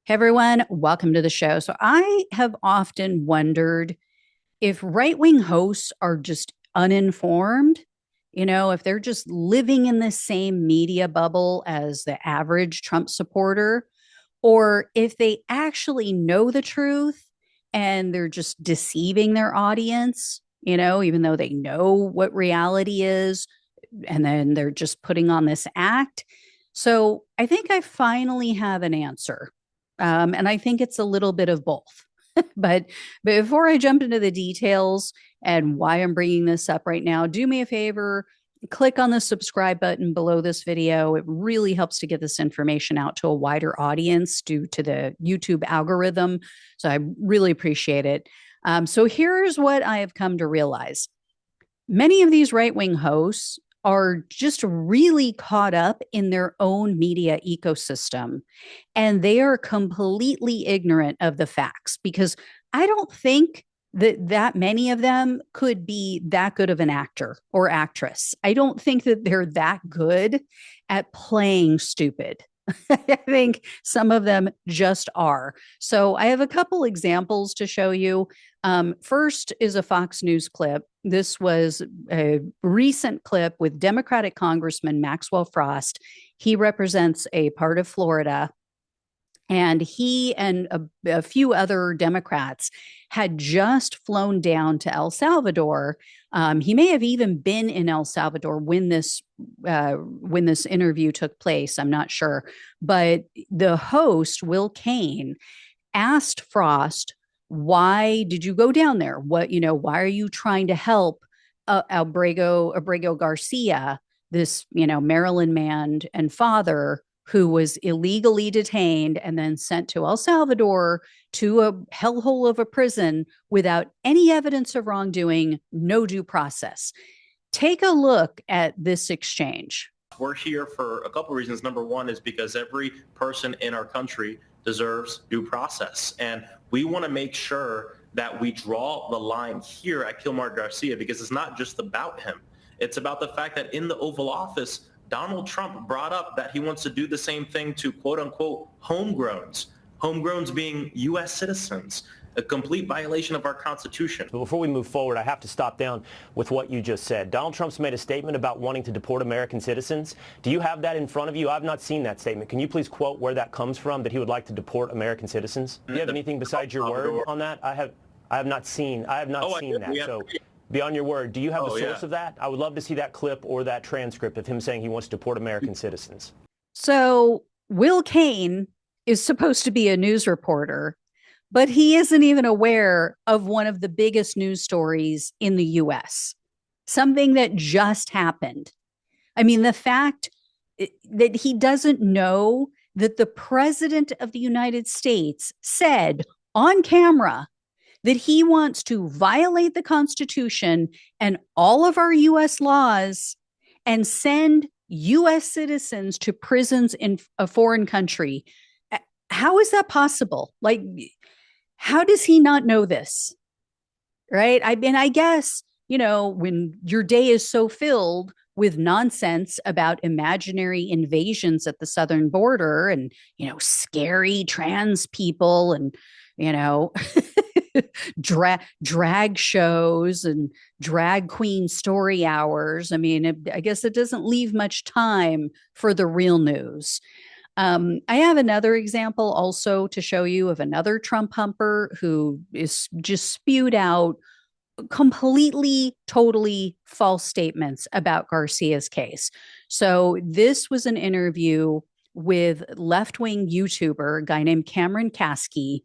Hey everyone, welcome to the show. So I have often wondered if right-wing hosts are just uninformed, if they're just living in the same media bubble as the average Trump supporter, or if they actually know the truth and they're just deceiving their audience, even though they know what reality is, and then they're just putting on this act. So I think I finally have an answer. And I think it's a little bit of both. but before I jump into the details and why I'm bringing this up right now, do me a favor, click on the subscribe button below this video. It really helps to get this information out to a wider audience due to the YouTube algorithm. So I really appreciate it. So here's what I have come to realize. Many of these right-wing hosts are just really caught up in their own media ecosystem, and they are completely ignorant of the facts because I don't think that many of them could be that good of an actor or actress. I don't think that they're that good at playing stupid. I think some of them just are. So I have a couple examples to show you. First is a Fox News clip. This was a recent clip with Democratic Congressman Maxwell Frost. He represents a part of Florida, and he and a few other Democrats had just flown down to El Salvador. He may have even been in El Salvador when this interview took place. I'm not sure, but the host Will Kane asked Frost, "Why did you go down there? Why are you trying to help Abrego Garcia, this Maryland man and father who was illegally detained and then sent to El Salvador to a hellhole of a prison without any evidence of wrongdoing, no due process." Take a look at this exchange. We're here for a couple of reasons. Number one is because every person in our country deserves due process. And we want to make sure that we draw the line here at Kilmar Garcia, because it's not just about him. It's about the fact that in the Oval Office, Donald Trump brought up that he wants to do the same thing to quote unquote homegrowns being U.S. citizens, a complete violation of our Constitution. But before we move forward, I have to stop down with what you just said. Donald Trump's made a statement about wanting to deport American citizens. Do you have that in front of you? I've not seen that statement. Can you please quote where that comes from, that he would like to deport American citizens? Do you have anything besides your word on that? I have not seen that. So beyond your word, do you have the source of that? I would love to see that clip or that transcript of him saying he wants to deport American citizens. So Will Kane is supposed to be a news reporter, but he isn't even aware of one of the biggest news stories in the US, something that just happened. I mean, the fact that he doesn't know that the president of the United States said on camera that he wants to violate the Constitution and all of our US laws and send US citizens to prisons in a foreign country. How is that possible? Like, how does he not know this? Right? I guess, when your day is so filled with nonsense about imaginary invasions at the southern border and, scary trans people and, drag shows and drag queen story hours. I mean, I guess it doesn't leave much time for the real news. I have another example also to show you of another Trump humper who is just spewed out completely, totally false statements about Garcia's case. So this was an interview with left-wing YouTuber, a guy named Cameron Kasky.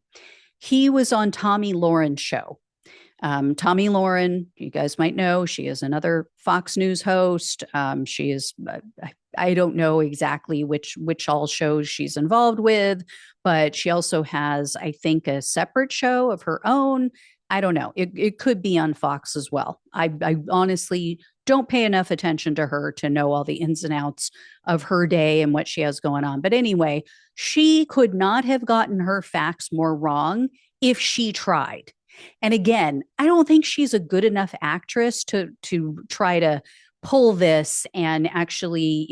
He was on Tomi Lahren's show. Tomi Lahren, you guys might know, she is another Fox News host. She is, I don't know exactly which all shows she's involved with, but she also has, I think, a separate show of her own. I don't know. It could be on Fox as well. I honestly don't pay enough attention to her to know all the ins and outs of her day and what she has going on. But anyway, she could not have gotten her facts more wrong if she tried. And again, I don't think she's a good enough actress to try to pull this and actually,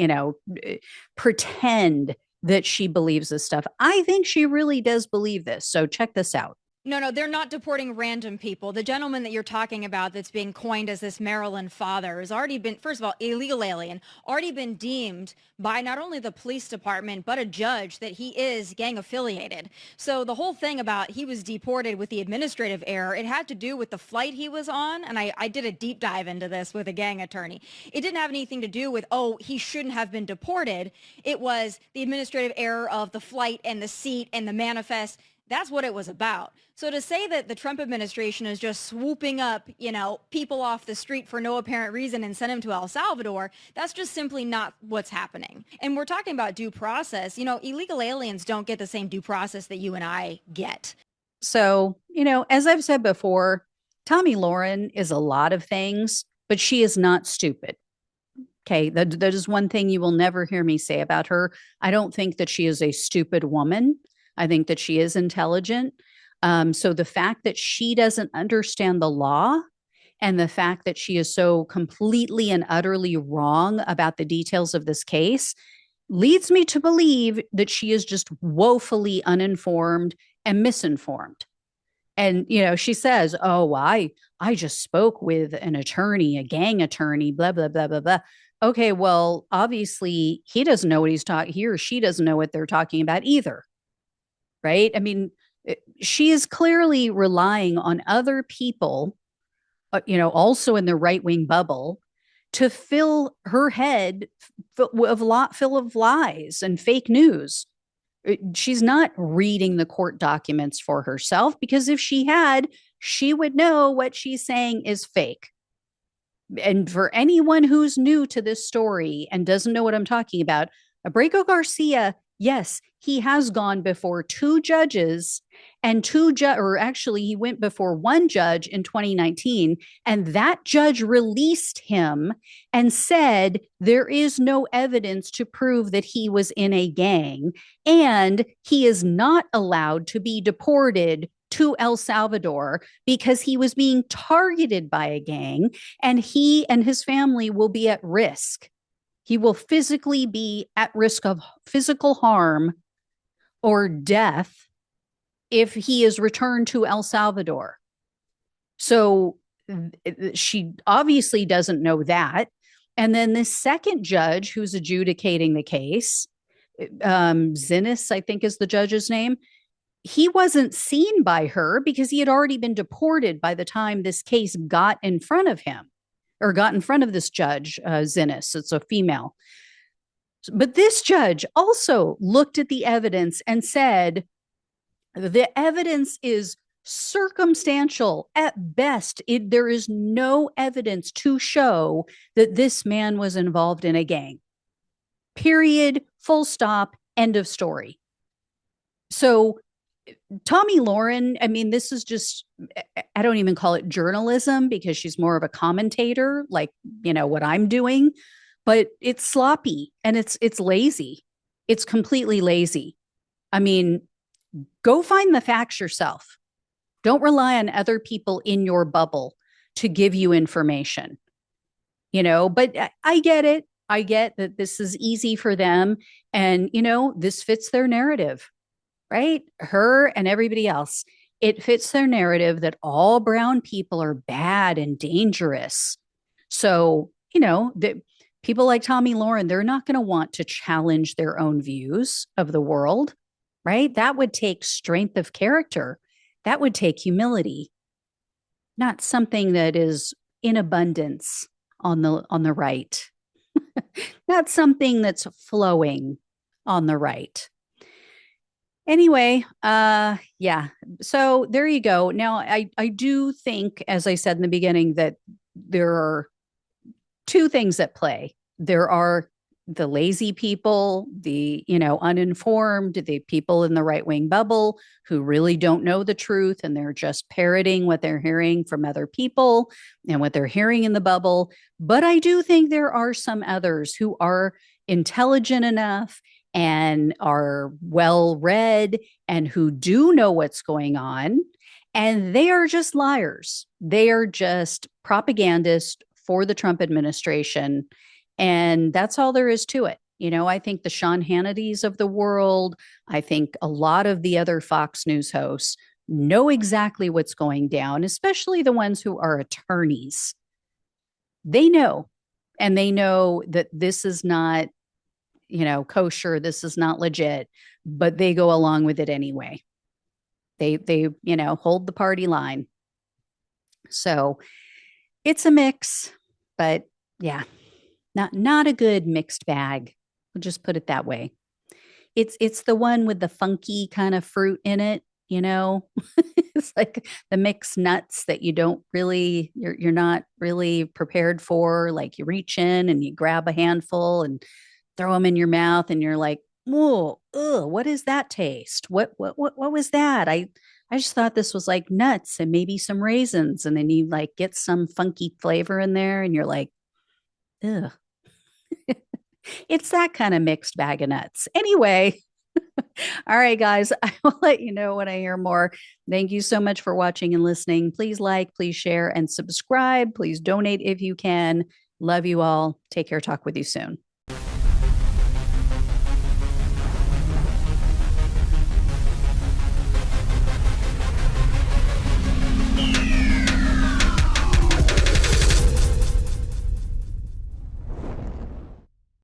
pretend that she believes this stuff. I think she really does believe this. So check this out. No, they're not deporting random people. The gentleman that you're talking about that's being coined as this Maryland father has already been, first of all, illegal alien, already been deemed by not only the police department, but a judge that he is gang affiliated. So the whole thing about he was deported with the administrative error, it had to do with the flight he was on. And I did a deep dive into this with a gang attorney. It didn't have anything to do with, oh, he shouldn't have been deported. It was the administrative error of the flight and the seat and the manifest. That's what it was about. So to say that the Trump administration is just swooping up, people off the street for no apparent reason and send them to El Salvador, that's just simply not what's happening. And we're talking about due process. Illegal aliens don't get the same due process that you and I get. So, as I've said before, Tomi Lahren is a lot of things, but she is not stupid. Okay, that is one thing you will never hear me say about her. I don't think that she is a stupid woman. I think that she is intelligent. So the fact that she doesn't understand the law and the fact that she is so completely and utterly wrong about the details of this case leads me to believe that she is just woefully uninformed and misinformed. And, she says, oh, I just spoke with an attorney, a gang attorney, blah, blah, blah, blah, blah. Okay, well, obviously he doesn't know what he or she doesn't know what they're talking about either. Right? I mean, she is clearly relying on other people, also in the right-wing bubble, to fill her head full of lies and fake news. She's not reading the court documents for herself, because if she had, she would know what she's saying is fake. And for anyone who's new to this story and doesn't know what I'm talking about, Abrego Garcia, yes, he has gone before two judges and actually he went before one judge in 2019, and that judge released him and said there is no evidence to prove that he was in a gang, and he is not allowed to be deported to El Salvador because he was being targeted by a gang, and he and his family will be at risk. He will physically be at risk of physical harm or death if he is returned to El Salvador. So she obviously doesn't know that. And then the second judge who's adjudicating the case, Zinnis, I think is the judge's name, he wasn't seen by her because he had already been deported by the time this case got in front of him, or got in front of this judge, Zinnis. It's a female. But this judge also looked at the evidence and said, the evidence is circumstantial at best. There is no evidence to show that this man was involved in a gang. Period. Full stop. End of story. So Tomi Lahren, I mean, this is just, I don't even call it journalism because she's more of a commentator, like, what I'm doing, but it's sloppy and it's lazy. It's completely lazy. I mean, go find the facts yourself. Don't rely on other people in your bubble to give you information, but I get it. I get that this is easy for them, and, this fits their narrative. Right? Her and everybody else. It fits their narrative that all brown people are bad and dangerous. So, people like Tomi Lahren, they're not going to want to challenge their own views of the world, right? That would take strength of character. That would take humility, not something that is in abundance on the right, not something that's flowing on the right. Anyway, yeah. So there you go. Now, I do think, as I said in the beginning, that there are two things at play. There are the lazy people, the, uninformed, the people in the right-wing bubble who really don't know the truth, and they're just parroting what they're hearing from other people and what they're hearing in the bubble. But I do think there are some others who are intelligent enough and are well read and who do know what's going on. And they are just liars. They are just propagandists for the Trump administration. And that's all there is to it. I think the Sean Hannitys of the world, I think a lot of the other Fox News hosts know exactly what's going down, especially the ones who are attorneys. They know, and they know that this is not, kosher, this is not legit, but they go along with it anyway. They hold the party line. So it's a mix, but yeah, not a good mixed bag. We'll just put it that way. It's the one with the funky kind of fruit in it, it's like the mixed nuts that you don't really you're not really prepared for. Like you reach in and you grab a handful and throw them in your mouth and you're like, whoa, ugh, what is that taste? What was that? I just thought this was like nuts and maybe some raisins, and then you like get some funky flavor in there and you're like, ugh. It's that kind of mixed bag of nuts. Anyway, all right, guys, I will let you know when I hear more. Thank you so much for watching and listening. Please like, please share, and subscribe. Please donate if you can. Love you all. Take care. Talk with you soon.